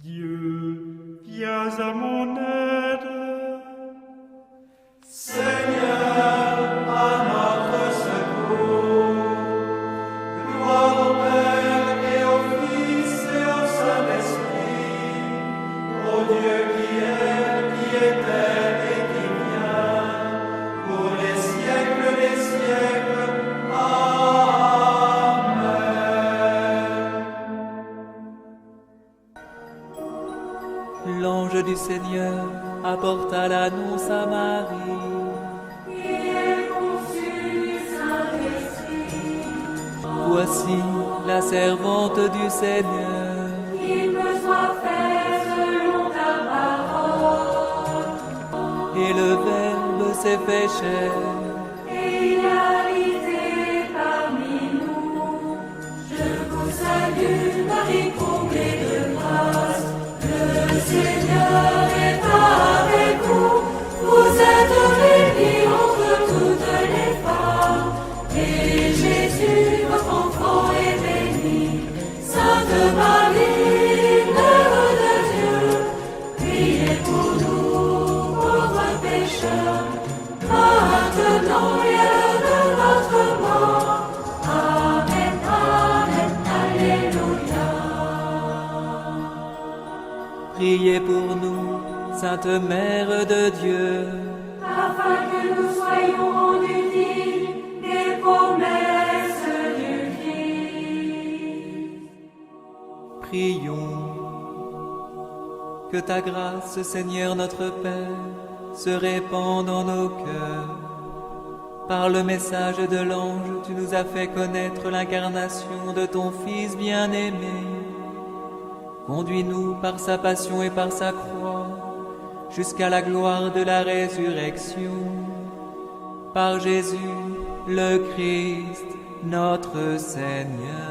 Dieu, viens à mon aide. Seigneur, à notre secours. Gloire au Père et au Fils et au Saint-Esprit, au Dieu qui était et qui vient, pour les siècles des siècles. Amen. L'ange du Seigneur apporta l'annonce à Marie. Voici la servante du Seigneur. Qu'il me soit fait selon ta parole. Et le Verbe s'est fait chair. Et il a habité parmi nous. Je vous salue, Marie, comblée de grâce. Le Seigneur est avec vous. Vous êtes bénie entre toutes les femmes. Et Jésus, votre enfant, est béni. Sainte Marie, Mère de Dieu, priez pour nous, pauvres pécheurs, maintenant et à l'heure de notre mort. Amen, Amen, Alléluia. Priez pour nous, Sainte Mère de Dieu. Afin que nous soyons rendus dignes des promesses du Christ. Prions. Que ta grâce, Seigneur notre Père, se répande dans nos cœurs. Par le message de l'ange, tu nous as fait connaître l'incarnation de ton Fils bien-aimé. Conduis-nous par sa passion et par sa croix, jusqu'à la gloire de la résurrection. Par Jésus, le Christ, notre Seigneur.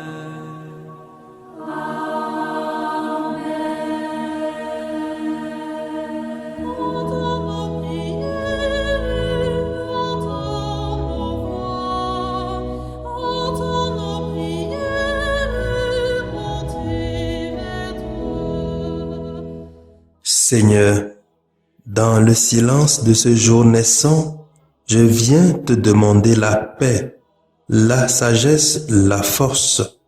Seigneur, dans le silence de ce jour naissant, je viens te demander la paix, la sagesse, la force.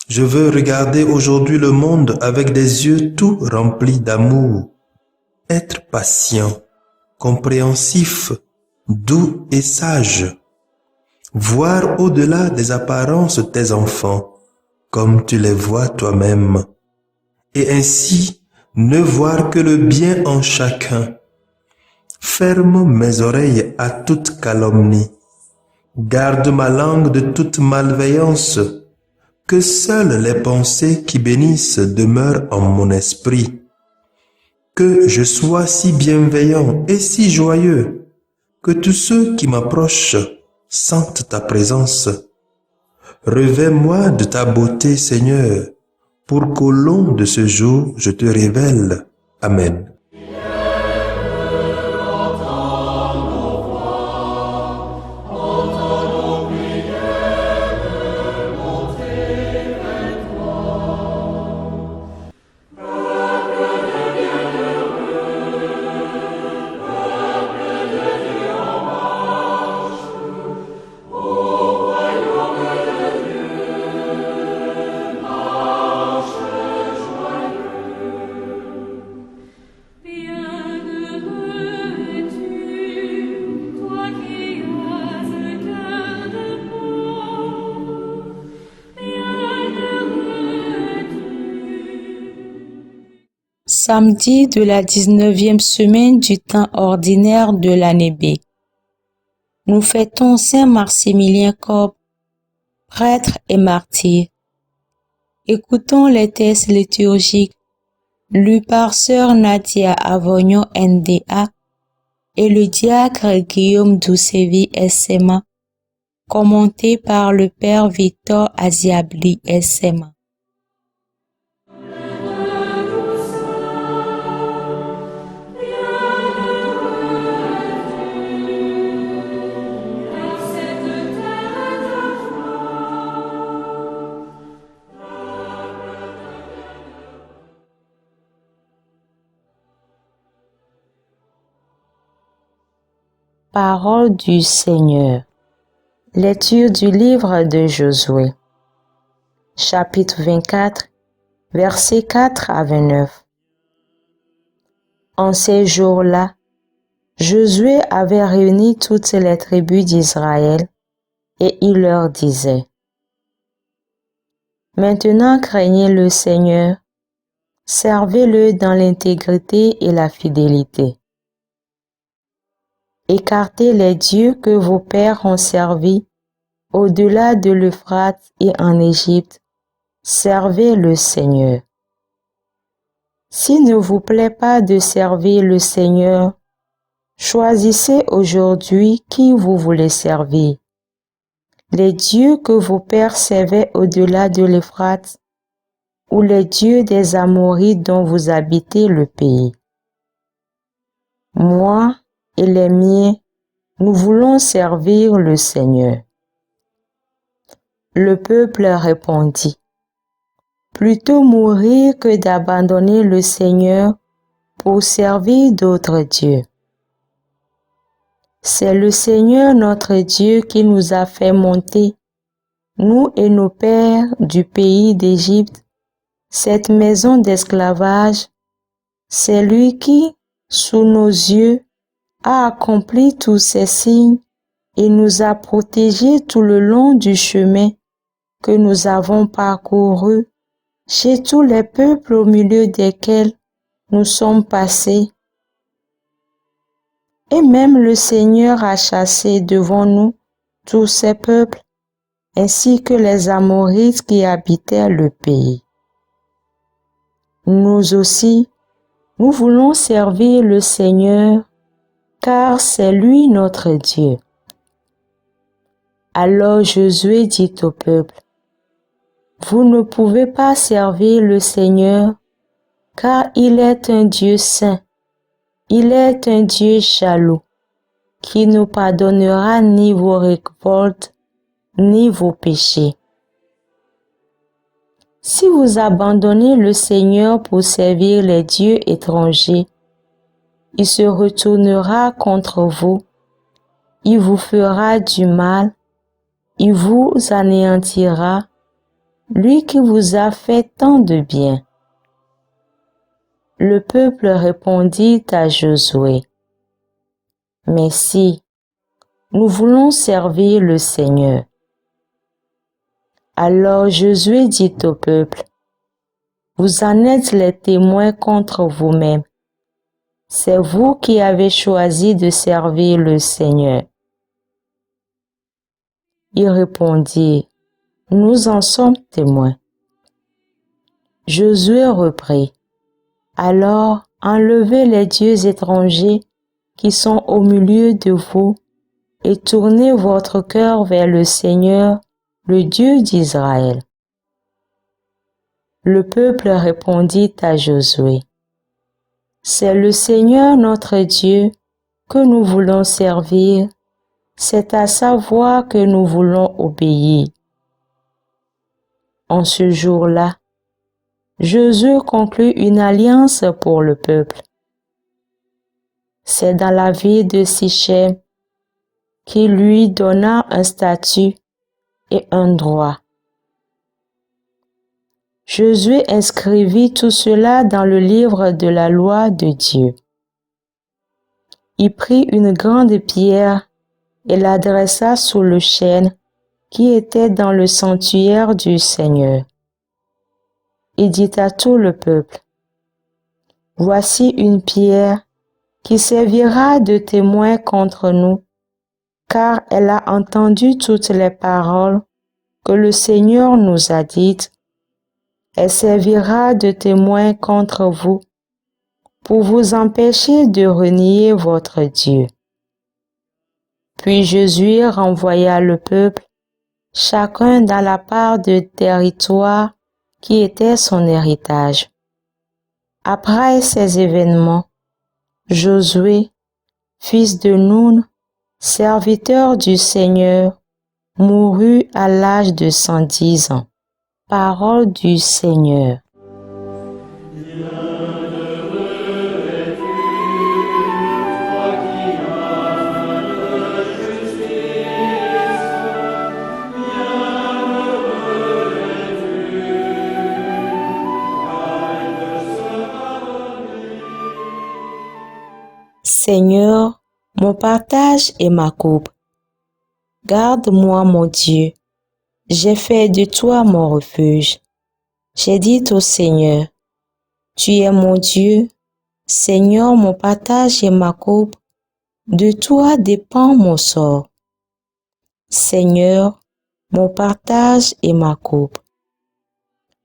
Je veux regarder aujourd'hui le monde avec des yeux tout remplis d'amour, être patient, compréhensif, doux et sage, voir au-delà des apparences tes enfants, comme tu les vois toi-même, et ainsi ne voir que le bien en chacun. Ferme mes oreilles à toute calomnie. Garde ma langue de toute malveillance. Que seules les pensées qui bénissent demeurent en mon esprit. Que je sois si bienveillant et si joyeux, que tous ceux qui m'approchent sentent ta présence. Revêts-moi de ta beauté, Seigneur, pour qu'au long de ce jour, je te révèle. Amen. Samedi de la 19e semaine du temps ordinaire de l'année B. Nous fêtons Saint Maximilien Kolbe, prêtre et martyr. Écoutons les textes liturgiques lus par Sœur Nadia Avognon NDA et le diacre Guillaume Doucevi SMA, commentés par le Père Victor Aziabli SMA. Parole du Seigneur. Lecture du livre de Josué. Chapitre 24, versets 4 à 29. En ces jours-là, Josué avait réuni toutes les tribus d'Israël et il leur disait: Maintenant craignez le Seigneur, servez-le dans l'intégrité et la fidélité. Écartez les dieux que vos pères ont servis au-delà de l'Euphrate et en Égypte. Servez le Seigneur. S'il ne vous plaît pas de servir le Seigneur, choisissez aujourd'hui qui vous voulez servir. Les dieux que vos pères servaient au-delà de l'Euphrate ou les dieux des Amorites dont vous habitez le pays. Moi et les miens, nous voulons servir le Seigneur. Le peuple répondit: Plutôt mourir que d'abandonner le Seigneur pour servir d'autres dieux. C'est le Seigneur notre Dieu qui nous a fait monter, nous et nos pères, du pays d'Égypte, cette maison d'esclavage. C'est lui qui, sous nos yeux, a accompli tous ces signes et nous a protégés tout le long du chemin que nous avons parcouru chez tous les peuples au milieu desquels nous sommes passés. Et même le Seigneur a chassé devant nous tous ces peuples, ainsi que les Amorites qui habitaient le pays. Nous aussi, nous voulons servir le Seigneur, car c'est lui notre Dieu. Alors Josué dit au peuple: Vous ne pouvez pas servir le Seigneur, car il est un Dieu saint. Il est un Dieu jaloux, qui ne pardonnera ni vos révoltes, ni vos péchés. Si vous abandonnez le Seigneur pour servir les dieux étrangers, il se retournera contre vous, il vous fera du mal, il vous anéantira, lui qui vous a fait tant de bien. Le peuple répondit à Josué: Mais si, nous voulons servir le Seigneur. Alors Josué dit au peuple: Vous en êtes les témoins contre vous-même. C'est vous qui avez choisi de servir le Seigneur. Ils répondirent: Nous en sommes témoins. Josué reprit: Alors enlevez les dieux étrangers qui sont au milieu de vous et tournez votre cœur vers le Seigneur, le Dieu d'Israël. Le peuple répondit à Josué: C'est le Seigneur notre Dieu que nous voulons servir, c'est à sa voix que nous voulons obéir. En ce jour-là, Josué conclut une alliance pour le peuple. C'est dans la ville de Sichem qu'il lui donna un statut et un droit. Josué inscrivit tout cela dans le livre de la loi de Dieu. Il prit une grande pierre et la dressa sous le chêne qui était dans le sanctuaire du Seigneur. Il dit à tout le peuple: Voici une pierre qui servira de témoin contre nous, car elle a entendu toutes les paroles que le Seigneur nous a dites. Elle servira de témoin contre vous, pour vous empêcher de renier votre Dieu. Puis Josué renvoya le peuple, chacun dans la part de territoire qui était son héritage. Après ces événements, Josué, fils de Nun, serviteur du Seigneur, mourut à l'âge de 110 ans. Parole du Seigneur. Bienheureux es-tu, toi qui as Seigneur, mon partage et ma coupe. Garde-moi, mon Dieu. J'ai fait de toi mon refuge. J'ai dit au Seigneur, tu es mon Dieu. Seigneur, mon partage et ma coupe. De toi dépend mon sort. Seigneur, mon partage et ma coupe.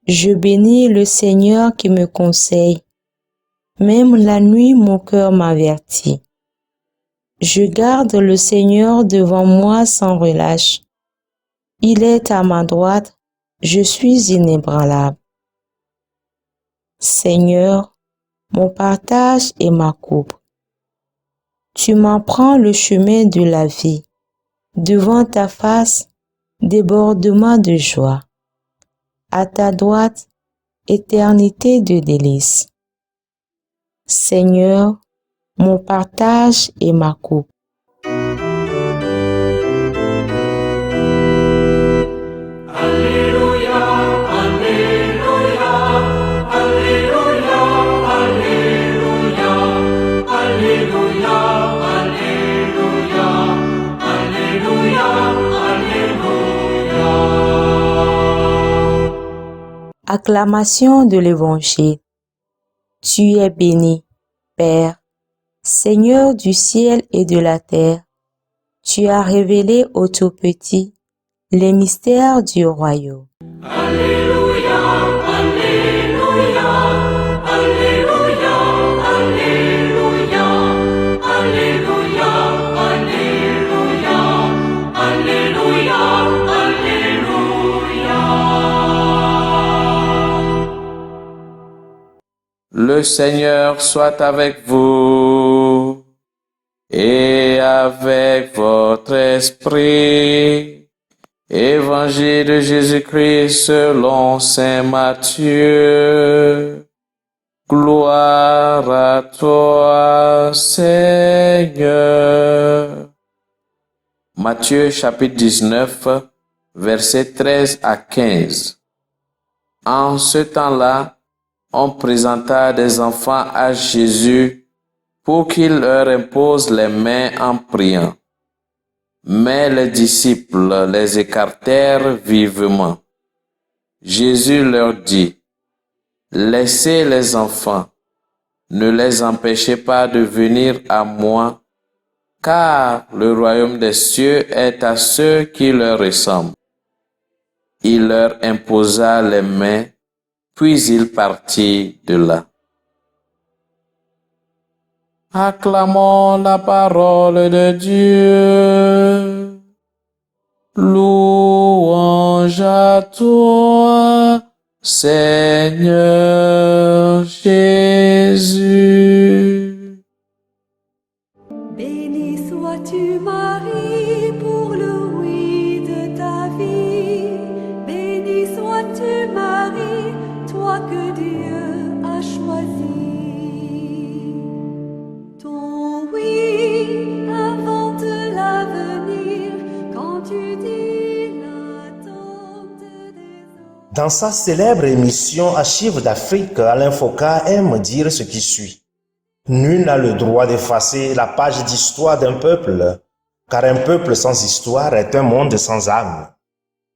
Je bénis le Seigneur qui me conseille. Même la nuit, mon cœur m'avertit. Je garde le Seigneur devant moi sans relâche. Il est à ma droite, je suis inébranlable. Seigneur, mon partage et ma coupe. Tu m'apprends le chemin de la vie. Devant ta face, débordement de joie. À ta droite, éternité de délices. Seigneur, mon partage et ma coupe. Alléluia, Alléluia, Alléluia, Alléluia, Alléluia, Alléluia, Alléluia, Alléluia. Acclamation de l'Évangile. Tu es béni, Père, Seigneur du ciel et de la terre. Tu as révélé au Tout-Petit les mystères du royaume. Alléluia, Alléluia, Alléluia, Alléluia, Alléluia, Alléluia, Alléluia, Alléluia. Le Seigneur soit avec vous et avec votre esprit. Évangile de Jésus-Christ selon saint Matthieu. Gloire à toi, Seigneur. Matthieu chapitre 19, versets 13 à 15. En ce temps-là, on présenta des enfants à Jésus pour qu'il leur impose les mains en priant. Mais les disciples les écartèrent vivement. Jésus leur dit, « Laissez les enfants, ne les empêchez pas de venir à moi, car le royaume des cieux est à ceux qui leur ressemblent. » Il leur imposa les mains, puis il partit de là. Acclamons la parole de Dieu. Louange à toi, Seigneur Jésus. Béni sois-tu, Marie, pour le oui de ta vie. Béni sois-tu, Marie, toi que Dieu a choisi. Ton oui invente l'avenir quand tu dis l'attente des hommes. Dans sa célèbre émission Archives d'Afrique, Alain Foka aime dire ce qui suit. Nul n'a le droit d'effacer la page d'histoire d'un peuple, car un peuple sans histoire est un monde sans âme.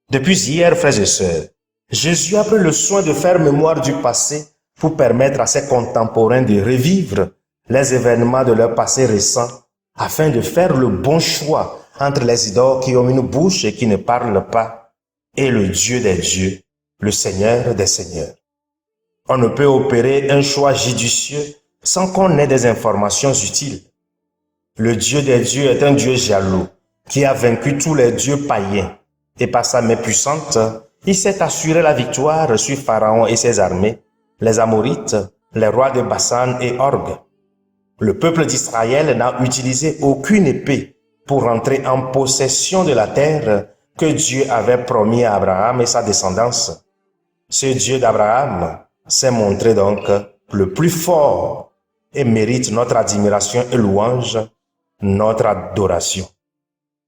Depuis hier, frères et sœurs, Jésus a pris le soin de faire mémoire du passé pour permettre à ses contemporains de revivre les événements de leur passé récent afin de faire le bon choix entre les idoles qui ont une bouche et qui ne parlent pas et le Dieu des dieux, le Seigneur des seigneurs. On ne peut opérer un choix judicieux sans qu'on ait des informations utiles. Le Dieu des dieux est un Dieu jaloux qui a vaincu tous les dieux païens et par sa main puissante, il s'est assuré la victoire sur Pharaon et ses armées, les Amorites, les rois de Bassan et Orgue. Le peuple d'Israël n'a utilisé aucune épée pour entrer en possession de la terre que Dieu avait promis à Abraham et sa descendance. Ce Dieu d'Abraham s'est montré donc le plus fort et mérite notre admiration et louange, notre adoration.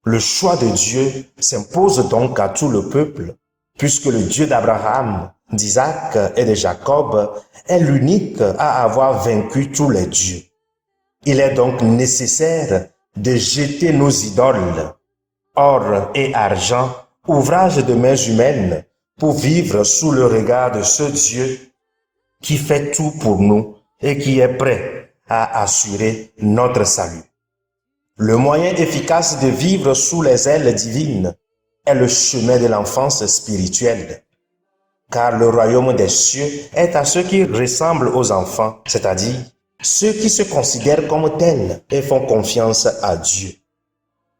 Le choix de Dieu s'impose donc à tout le peuple, puisque le Dieu d'Abraham, d'Isaac et de Jacob est l'unique à avoir vaincu tous les dieux. Il est donc nécessaire de jeter nos idoles, or et argent, ouvrage de mains humaines, pour vivre sous le regard de ce Dieu qui fait tout pour nous et qui est prêt à assurer notre salut. Le moyen efficace de vivre sous les ailes divines est le chemin de l'enfance spirituelle, car le royaume des cieux est à ceux qui ressemblent aux enfants, c'est-à-dire ceux qui se considèrent comme tels et font confiance à Dieu.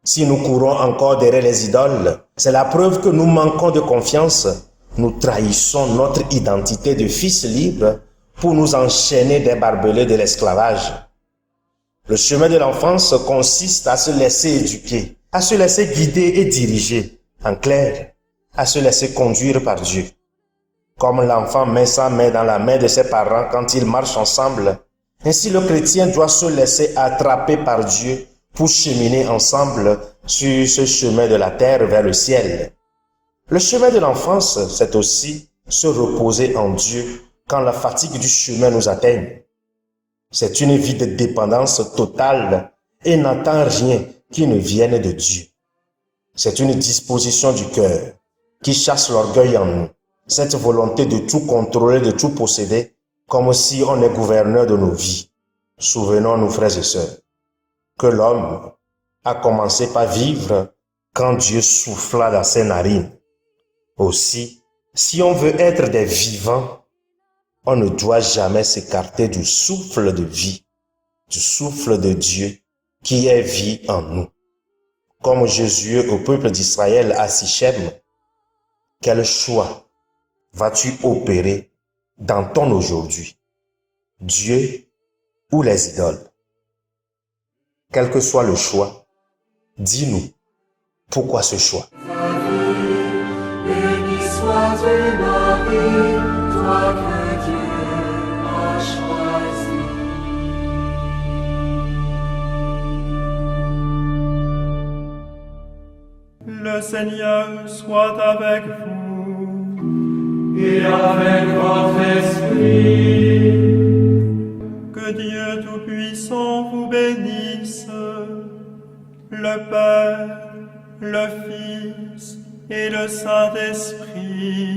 Si nous courons encore derrière les idoles, c'est la preuve que nous manquons de confiance. Nous trahissons notre identité de fils libres pour nous enchaîner des barbelés de l'esclavage. Le chemin de l'enfance consiste à se laisser éduquer, à se laisser guider et diriger, en clair, à se laisser conduire par Dieu. Comme l'enfant met sa main dans la main de ses parents quand ils marchent ensemble, ainsi le chrétien doit se laisser attraper par Dieu pour cheminer ensemble sur ce chemin de la terre vers le ciel. Le chemin de l'enfance, c'est aussi se reposer en Dieu quand la fatigue du chemin nous atteigne. C'est une vie de dépendance totale et n'attend rien qui ne vienne de Dieu. C'est une disposition du cœur qui chasse l'orgueil en nous, cette volonté de tout contrôler, de tout posséder, comme si on est gouverneur de nos vies. Souvenons-nous, frères et sœurs, que l'homme a commencé par vivre quand Dieu souffla dans ses narines. Aussi, si on veut être des vivants, on ne doit jamais s'écarter du souffle de vie, du souffle de Dieu qui est vie en nous. Comme Jésus au peuple d'Israël à Sichem, quel choix vas-tu opérer dans ton aujourd'hui? Dieu ou les idoles? Quel que soit le choix, dis-nous pourquoi ce choix. Béni sois-tu, Marie, toi que Dieu a choisi. Le Seigneur soit avec vous. Et avec votre esprit, Que Dieu Tout-Puissant vous bénisse, le Père, le Fils et le Saint-Esprit.